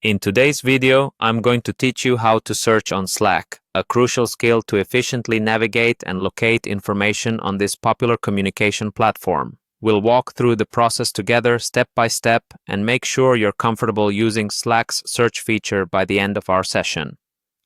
In today's video, I'm going to teach you how to search on Slack, a crucial skill to efficiently navigate and locate information on this popular communication platform. We'll walk through the process together step by step and make sure you're comfortable using Slack's search feature by the end of our session.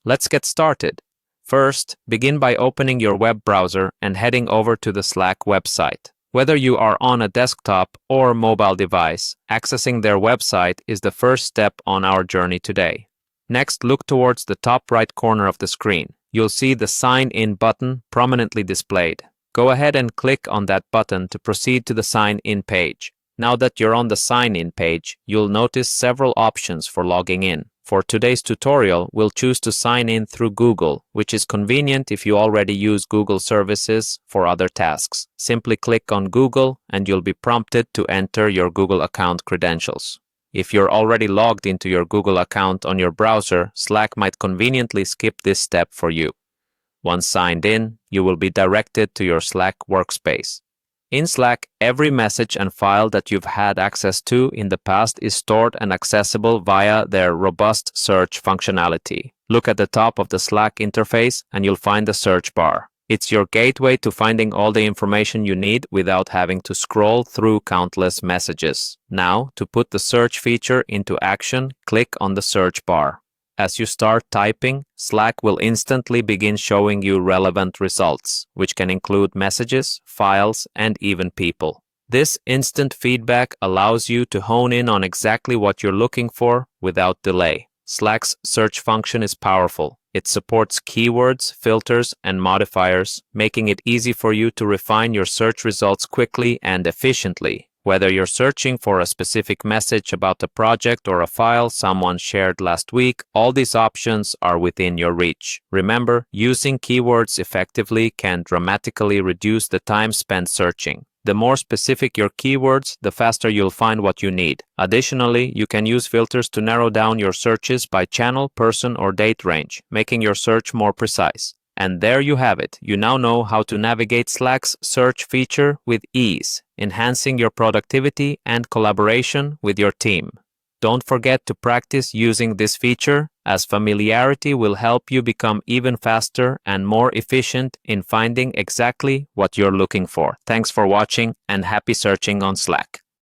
Let's get started. First, begin by opening your web browser and heading over to the Slack website. Whether you are on a desktop or mobile device, accessing their website is the first step on our journey today. Next, look towards the top right corner of the screen. You'll see the Sign In button prominently displayed. Go ahead and click on that button to proceed to the Sign In page. Now that you're on the Sign In page, you'll notice several options for logging in. For today's tutorial, we'll choose to sign in through Google, which is convenient if you already use Google services for other tasks. Simply click on Google and you'll be prompted to enter your Google account credentials. If you're already logged into your Google account on your browser, Slack might conveniently skip this step for you. Once signed in, you will be directed to your Slack workspace. In Slack, every message and file that you've had access to in the past is stored and accessible via their robust search functionality. Look at the top of the Slack interface and you'll find the search bar. It's your gateway to finding all the information you need without having to scroll through countless messages. Now, to put the search feature into action, click on the search bar. As you start typing, Slack will instantly begin showing you relevant results, which can include messages, files, and even people. This instant feedback allows you to hone in on exactly what you're looking for without delay. Slack's search function is powerful. It supports keywords, filters, and modifiers, making it easy for you to refine your search results quickly and efficiently. Whether you're searching for a specific message about a project or a file someone shared last week, all these options are within your reach. Remember, using keywords effectively can dramatically reduce the time spent searching. The more specific your keywords, the faster you'll find what you need. Additionally, you can use filters to narrow down your searches by channel, person, or date range, making your search more precise. And there you have it. You now know how to navigate Slack's search feature with ease, enhancing your productivity and collaboration with your team. Don't forget to practice using this feature, as familiarity will help you become even faster and more efficient in finding exactly what you're looking for. Thanks for watching and happy searching on Slack.